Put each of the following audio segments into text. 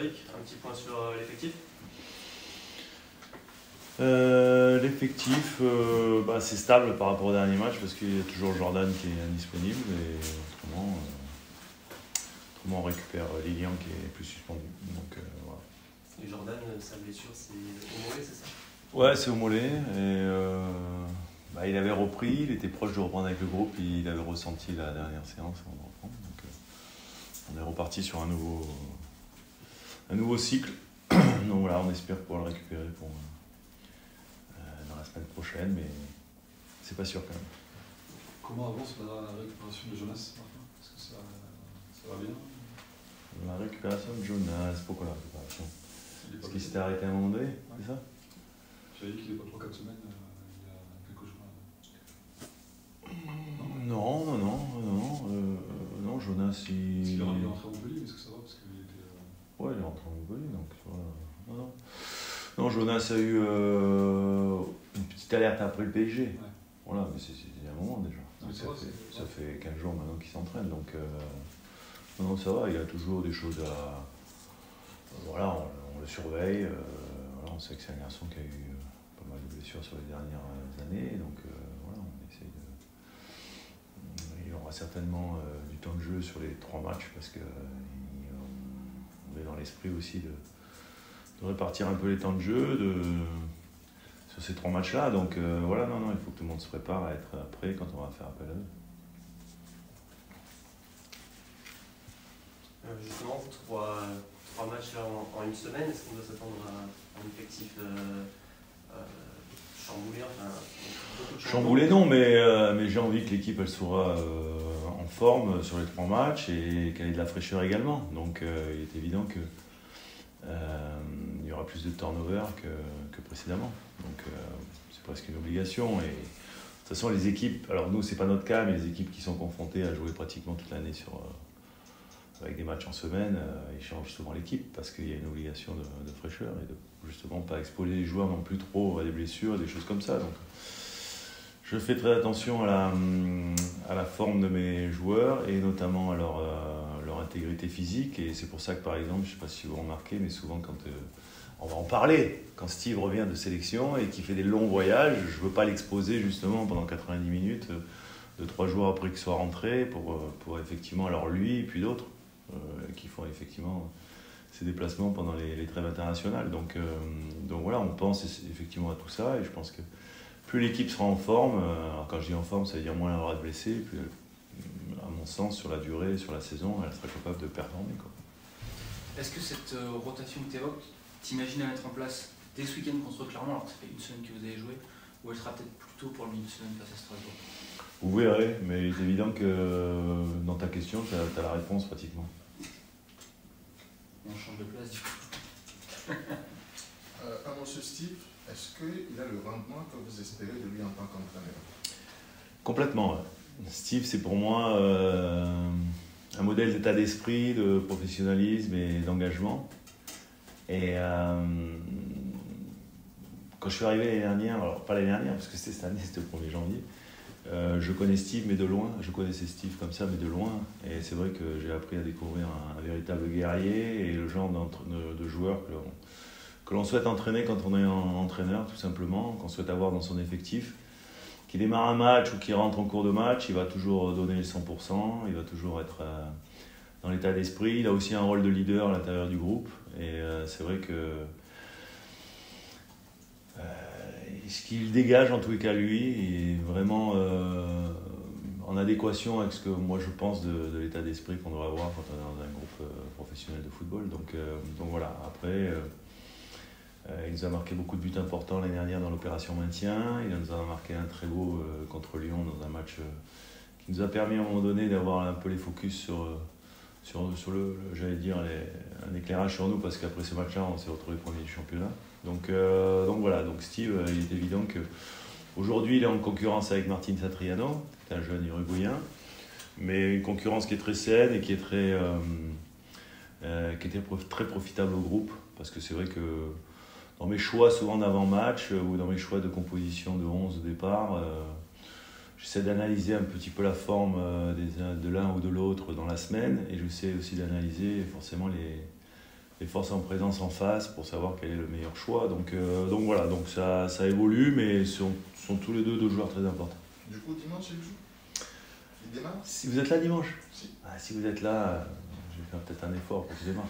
Eric, un petit point sur l'effectif. L'effectif, c'est stable par rapport au dernier match parce qu'il y a toujours Jordan qui est indisponible et autrement on récupère Lilian qui est plus suspendu. Donc, voilà. Et Jordan, sa blessure, c'est au mollet, c'est ça? Ouais, c'est au mollet. Et, il avait repris, il était proche de reprendre avec le groupe, il avait ressenti la dernière séance avant de reprendre. Donc, on est reparti sur un nouveau cycle. Donc voilà, on espère pouvoir le récupérer dans la semaine prochaine, mais c'est pas sûr quand même. Comment avance la récupération de Jonas, Martin? Est-ce que ça va bien? La récupération de Jonas, pourquoi la récupération? Parce qu'il s'était arrêté à un moment donné, c'est ça? J'avais dit qu'il n'est pas 3-4 semaines, il y a quelques jours. Non, Jonas, il est rentré à Montpellier, est-ce que ça va? Parce qu'il était... Ouais, il est rentré à Montpellier, donc voilà. Non, Jonas a eu une petite alerte après le PSG. Ouais. Voilà, mais c'est un moment déjà. Ça fait 15 jours maintenant qu'il s'entraîne, donc non, ça va, il y a toujours des choses à... Voilà, on le surveille, on sait que c'est un garçon qui a eu pas mal de blessures sur les dernières années, donc voilà, on essaye de... Il aura certainement du temps de jeu sur les 3 matchs, parce qu'on est dans l'esprit aussi de répartir un peu les temps de jeu sur ces 3 matchs-là, donc voilà, il faut que tout le monde se prépare à être prêt quand on va faire appel à eux. Justement, 3 matchs là en une semaine, est-ce qu'on doit s'attendre à un effectif chamboulé, Chamboulé non, mais j'ai envie que l'équipe elle soit en forme sur les 3 matchs et qu'elle ait de la fraîcheur également. Donc il est évident que il y aura plus de turnover que précédemment. Donc c'est presque une obligation. Et de toute façon les équipes, alors nous c'est pas notre cas, mais les équipes qui sont confrontées à jouer pratiquement toute l'année avec des matchs en semaine, ils changent souvent l'équipe parce qu'il y a une obligation de fraîcheur et de justement pas exposer les joueurs non plus trop à des blessures, des choses comme ça. Donc, je fais très attention à la forme de mes joueurs et notamment à leur intégrité physique. Et c'est pour ça que par exemple, je ne sais pas si vous remarquez, mais souvent quand on va en parler, quand Steve revient de sélection et qu'il fait des longs voyages, je ne veux pas l'exposer justement pendant 90 minutes de 3 jours après qu'il soit rentré pour effectivement, alors lui et puis d'autres qui font effectivement ces déplacements pendant les trêves internationales. Donc voilà, on pense effectivement à tout ça et je pense que plus l'équipe sera en forme, alors quand je dis en forme, ça veut dire moins elle aura de blessés, plus à mon sens, sur la durée, sur la saison, elle sera capable de performer, quoi. Est-ce que cette rotation que tu évoques, t'imagines à mettre en place dès ce week-end contre Clermont, alors que ça fait une semaine que vous avez joué, ou elle sera peut-être plutôt pour le milieu de semaine face à Strasbourg? Vous verrez, mais il est évident que dans ta question, tu as la réponse pratiquement. On change de place du coup. Monsieur Steve, est-ce qu'il a le rendement que vous espérez de lui en tant qu'entraîneur? Complètement. Ouais. Steve, c'est pour moi un modèle d'état d'esprit, de professionnalisme et d'engagement. Et quand je suis arrivé l'année dernière, alors pas l'année dernière parce que c'était cette année, c'était le 1er janvier, je connais Steve mais de loin, je connaissais Steve comme ça mais de loin, et c'est vrai que j'ai appris à découvrir un véritable guerrier et le genre de joueur que l'on souhaite entraîner quand on est entraîneur tout simplement, qu'on souhaite avoir dans son effectif. Qui démarre un match ou qui rentre en cours de match, il va toujours donner le 100%, il va toujours être dans l'état d'esprit, il a aussi un rôle de leader à l'intérieur du groupe, et c'est vrai que ce qu'il dégage en tous les cas lui est vraiment en adéquation avec ce que moi je pense de l'état d'esprit qu'on doit avoir quand on est dans un groupe professionnel de football. Donc voilà, après il nous a marqué beaucoup de buts importants l'année dernière dans l'opération maintien, il nous en a marqué un très beau contre Lyon dans un match qui nous a permis à un moment donné d'avoir un peu les focus sur j'allais dire un éclairage sur nous, parce qu'après ce match-là on s'est retrouvé premier du championnat. Donc voilà, donc Steve, il est évident qu'aujourd'hui il est en concurrence avec Martin Satriano, qui est un jeune uruguayen, mais une concurrence qui est très saine et qui était très profitable au groupe, parce que c'est vrai que dans mes choix souvent d'avant-match ou dans mes choix de composition de 11 au départ, j'essaie d'analyser un petit peu la forme de l'un ou de l'autre dans la semaine, et j'essaie aussi d'analyser forcément les forces en présence en face pour savoir quel est le meilleur choix. Donc voilà, donc ça évolue, mais sont tous les deux joueurs très importants. Du coup, dimanche, il joue? Il démarre? Si vous êtes là dimanche? Si. Si vous êtes là, je vais faire peut-être un effort pour qu'il démarre.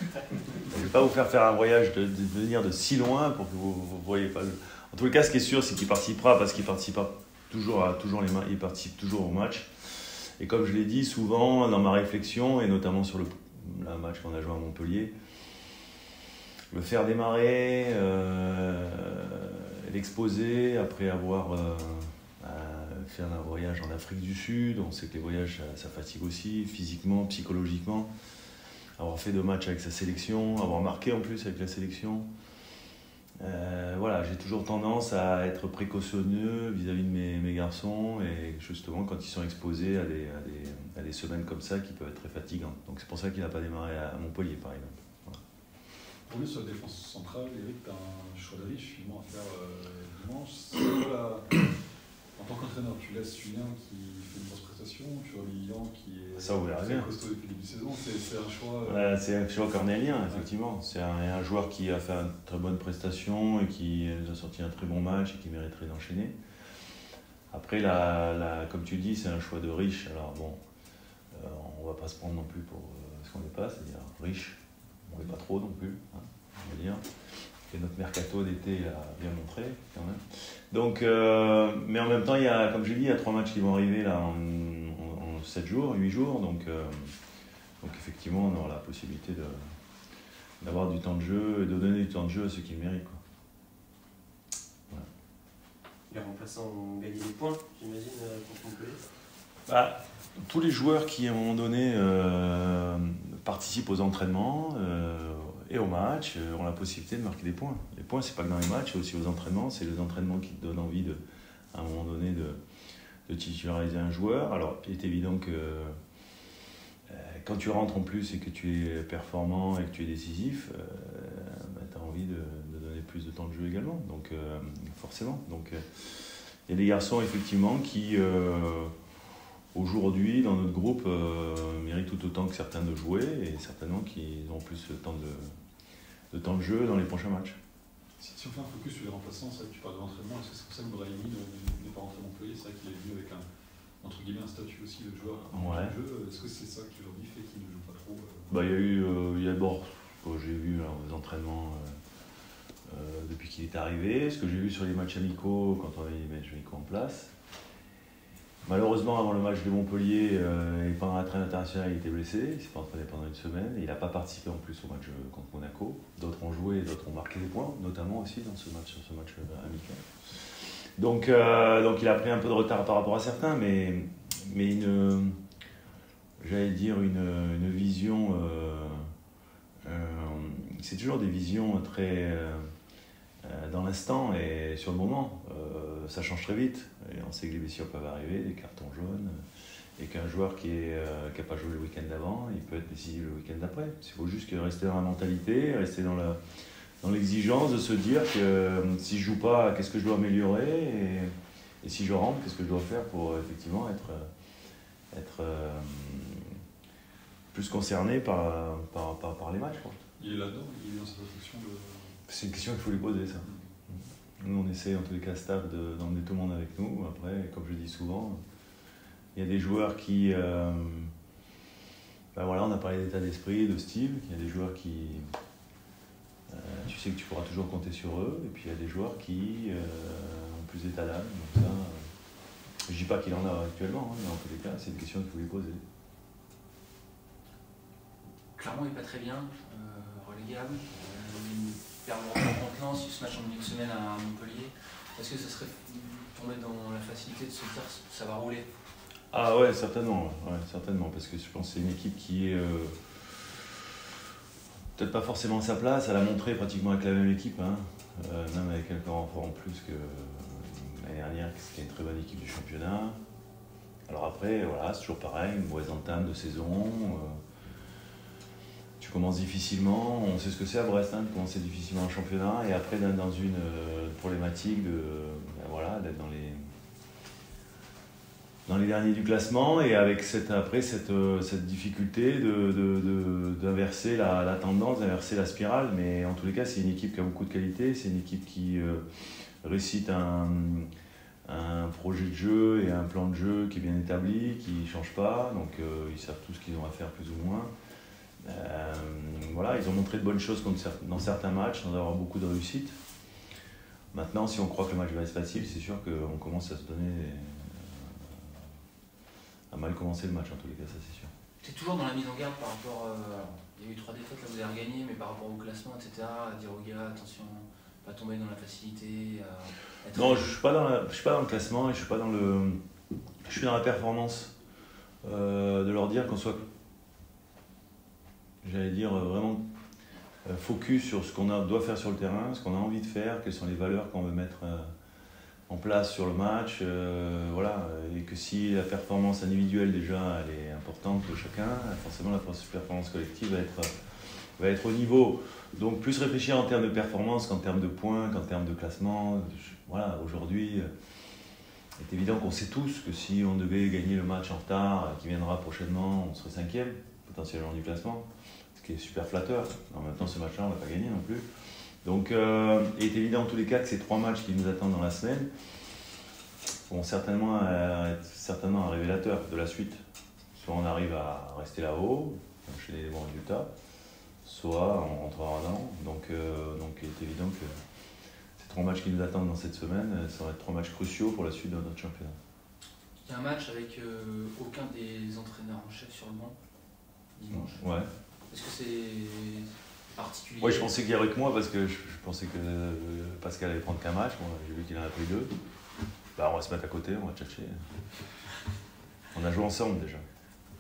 Je ne vais pas vous faire un voyage de venir de si loin pour que vous ne voyez pas. En tout cas, ce qui est sûr, c'est qu'il participera parce qu'il participe toujours il participe toujours au match. Et comme je l'ai dit souvent dans ma réflexion, et notamment sur le match qu'on a joué à Montpellier, le faire démarrer, l'exposer après avoir fait un voyage en Afrique du Sud. On sait que les voyages, ça fatigue aussi, physiquement, psychologiquement. Avoir fait 2 matchs avec sa sélection, avoir marqué en plus avec la sélection. Voilà, j'ai toujours tendance à être précautionneux vis-à-vis de mes garçons, et justement quand ils sont exposés à des semaines comme ça qui peuvent être très fatigantes. Donc c'est pour ça qu'il n'a pas démarré à Montpellier par exemple. Voilà. Pour lui, sur la défense centrale, Eric, tu as un choix d'avis finalement à faire dimanche. C'est quoi en tant qu'entraîneur, tu laisses Julien qui fait une grosse prestation, tu vois Lilian qui est très costaud depuis le début de saison, c'est un choix... C'est un choix cornélien, effectivement. C'est un joueur qui a fait une très bonne prestation et qui nous a sorti un très bon match et qui mériterait d'enchaîner. Après, comme tu dis, c'est un choix de riche. Alors bon, on ne va pas se prendre non plus pour ce qu'on n'est pas, c'est-à-dire riche. On n'est pas trop non plus, hein, on va dire. Et notre mercato d'été l'a bien montré quand même. Donc, mais en même temps, comme je l'ai dit, il y a 3 matchs qui vont arriver là en 7 jours, 8 jours. Donc effectivement, on aura la possibilité d'avoir du temps de jeu et de donner du temps de jeu à ceux qui le méritent, quoi. Voilà. Les remplaçants ont gagné des points, j'imagine, pour Montpellier. Tous les joueurs qui, à un moment donné, participent aux entraînements et aux matchs ont la possibilité de marquer des points. Les points, c'est pas que dans les matchs, c'est aussi aux entraînements. C'est les entraînements qui te donnent envie, à un moment donné, de titulariser un joueur. Alors, il est évident que quand tu rentres en plus et que tu es performant et que tu es décisif, tu as envie de donner plus de temps de jeu également. Donc, forcément. Donc, il y a des garçons, effectivement, qui... aujourd'hui, dans notre groupe, méritent tout autant que certains de jouer, et certainement qu'ils ont plus le temps de temps de jeu dans les prochains matchs. Si on fait un focus sur les remplaçants, c'est vrai que tu parles de l'entraînement, est-ce que c'est pour ça que Brahimi n'est pas rentré à Montpellier? C'est vrai qu'il est venu avec entre guillemets, un statut aussi de joueur en jeu. Est-ce que c'est ça qui aujourd'hui fait qu'il ne joue pas trop j'ai vu aux entraînements depuis qu'il est arrivé, ce que j'ai vu sur les matchs amicaux quand on a mis les matchs amicaux en place. Malheureusement, avant le match de Montpellier, et pendant la trêve internationale, il était blessé. Il ne s'est pas entraîné pendant une semaine. Il n'a pas participé en plus au match contre Monaco. D'autres ont joué, d'autres ont marqué des points, notamment aussi sur ce match amical. Donc il a pris un peu de retard par rapport à certains, mais j'allais dire une vision. C'est toujours des visions très dans l'instant et sur le moment. Ça change très vite. Et on sait que les blessures peuvent arriver, des cartons jaunes, et qu'un joueur qui n'a pas joué le week-end d'avant, il peut être décisif le week-end d'après. Il faut juste rester dans la mentalité, rester dans l'exigence de se dire que si je joue pas, qu'est-ce que je dois améliorer, et si je rentre, qu'est-ce que je dois faire pour effectivement être plus concerné par les matchs, quoi. Il est là-dedans, il est dans cette réflexion de... C'est une question qu'il faut lui poser, ça. Nous, on essaie en tous les cas staff d'emmener tout le monde avec nous. Après, comme je dis souvent, il y a des joueurs qui... on a parlé d'état d'esprit, de style. Il y a des joueurs qui... tu sais que tu pourras toujours compter sur eux. Et puis il y a des joueurs qui ont plus d'état d'âme. Donc ça, je ne dis pas qu'il en a actuellement, mais en tous les cas, c'est une question qu'il faut lui poser. Clermont n'est pas très bien, relégable. Perdre contre Lens, ce match en milieu de semaine à Montpellier. Est-ce que ça serait tombé dans la facilité de se dire que ça va rouler? Ah ouais, certainement. Ouais, certainement, parce que je pense que c'est une équipe qui est peut-être pas forcément à sa place. Elle a montré pratiquement avec la même équipe, hein, même avec quelques renforts en plus que l'année dernière, c'était une très bonne équipe du championnat. Alors après, voilà, c'est toujours pareil, une mauvaise entame de saison. Tu commences difficilement, on sait ce que c'est à Brest, de commencer difficilement en championnat, et après d'être dans une problématique d'être dans les derniers du classement et avec cette difficulté d'inverser la tendance, d'inverser la spirale. Mais en tous les cas, c'est une équipe qui a beaucoup de qualité, c'est une équipe qui récite un projet de jeu et un plan de jeu qui est bien établi, qui ne change pas, donc ils savent tout ce qu'ils ont à faire plus ou moins. Voilà, ils ont montré de bonnes choses dans certains matchs, sans avoir beaucoup de réussite. Maintenant, si on croit que le match va être facile, c'est sûr qu'on commence à se donner à mal commencer le match en tous les cas, ça c'est sûr. Tu es toujours dans la mise en garde par rapport, il y a eu 3 défaites, là vous avez regagné, mais par rapport au classement, etc., à dire aux gars, attention, pas tomber dans la facilité. Non, je suis pas dans le classement et je suis dans la performance. De leur dire qu'on soit, j'allais dire, vraiment focus sur ce qu'on doit faire sur le terrain, ce qu'on a envie de faire, quelles sont les valeurs qu'on veut mettre en place sur le match, voilà, et que si la performance individuelle déjà elle est importante de chacun, forcément la performance collective va être au niveau. Donc plus réfléchir en termes de performance qu'en termes de points, qu'en termes de classement. Voilà, aujourd'hui, il est évident qu'on sait tous que si on devait gagner le match en retard qui viendra prochainement, on serait 5e potentiellement du classement, ce qui est super flatteur. En même temps, ce match-là, on ne va pas gagner non plus. Donc, il est évident en tous les cas que ces 3 matchs qui nous attendent dans la semaine vont certainement être un révélateur de la suite. Soit on arrive à rester là-haut, chez les bons résultats, soit on rentrera dedans. Donc, il est évident que ces 3 matchs qui nous attendent dans cette semaine, ça va être 3 matchs cruciaux pour la suite de notre championnat. Il y a un match avec aucun des entraîneurs en chef sur le banc dimanche. Ouais. Est-ce que c'est particulier? Ouais, je pensais qu'il y aurait que moi parce que je pensais que Pascal allait prendre qu'un match. Bon, j'ai vu qu'il en a pris 2. Bah, on va se mettre à côté, on va tchatcher. On a joué ensemble déjà.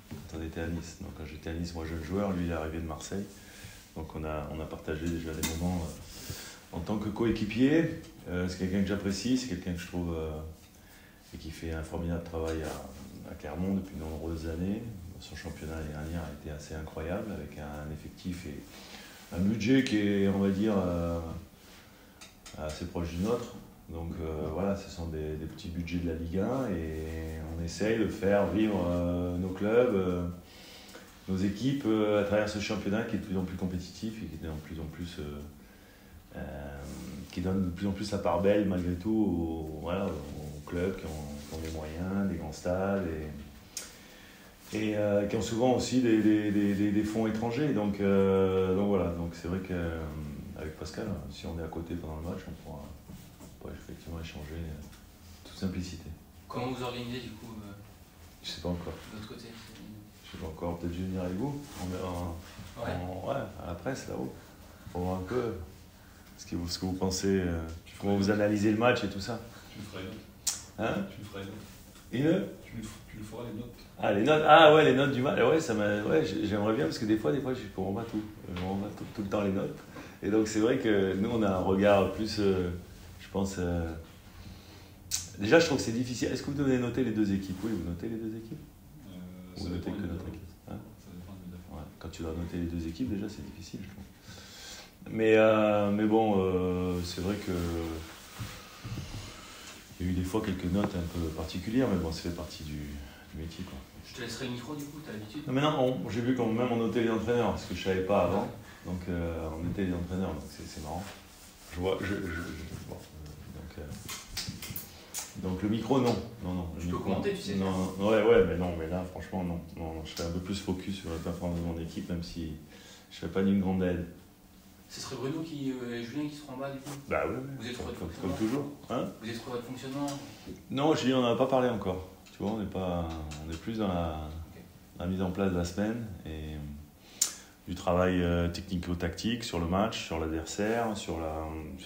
Quand on était à Nice. Donc quand j'étais à Nice, moi jeune joueur, lui il est arrivé de Marseille. Donc on a partagé déjà des moments en tant que coéquipier. C'est quelqu'un que j'apprécie, c'est quelqu'un que je trouve et qui fait un formidable travail à Clermont depuis de nombreuses années. Son championnat l'année dernière a été assez incroyable avec un effectif et un budget qui est, on va dire, assez proche du nôtre. Donc voilà, ce sont des petits budgets de la Ligue 1 et on essaye de faire vivre nos clubs, nos équipes à travers ce championnat qui est de plus en plus compétitif et qui est de plus en plus qui donne de plus en plus la part belle malgré tout aux clubs qui ont des moyens, des grands stades et qui ont souvent aussi des fonds étrangers. Donc voilà, donc c'est vrai qu'avec Pascal, si on est à côté pendant le match, on pourra effectivement échanger toute simplicité. Comment vous organisez du coup Je sais pas encore. de l'autre côté? Je sais pas encore, peut-être je vais venir avec vous. À la presse là-haut. Pour voir un peu ce que vous pensez, comment vous analysez le match et tout ça. Tu me feras une note. Hein? Tu me feras une note. Une? Tu me feras les notes. Ah, les notes. Ah ouais, les notes du match. Ouais, j'aimerais bien parce que des fois je comprends pas tout. Je comprends pas tout le temps les notes. Et donc c'est vrai que nous on a un regard plus, je pense. Déjà je trouve que c'est difficile. Est-ce que vous devez noter les 2 équipes? Oui, vous notez les 2 équipes. Vous notez que notre équipe. Hein? Ça dépend des affaires. Ouais, quand tu dois noter les 2 équipes, déjà c'est difficile, je trouve. Mais bon, c'est vrai que il y a eu des fois quelques notes un peu particulières, mais bon, ça fait partie du métier, quoi. Je te laisserai le micro du coup, t'as l'habitude? Non, mais non, j'ai vu qu'on même on notait les entraîneurs, parce que je savais pas avant. Donc on notait les entraîneurs, donc c'est marrant. Je vois, bon, donc le micro, non. Je peux commenter, tu sais. Non, ouais, mais là, franchement, non. Je serais un peu plus focus sur la performance de mon équipe, même si je ne serais pas d'une grande aide. Ce serait Bruno et Julien qui seront en bas du coup? Bah oui, Vous êtes comme toujours. Hein? Vous êtes sur votre fonctionnement? Non, Julien, on n'en a pas parlé encore. Tu vois, on est plus dans la mise en place de la semaine et du travail technico-tactique sur le match, sur l'adversaire, sur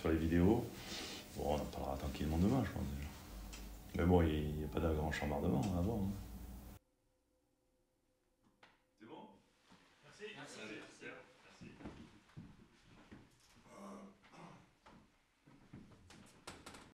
les vidéos. Bon, on en parlera tranquillement demain, je pense déjà. Mais bon, il n'y a pas de grand chambardement avant. Hein.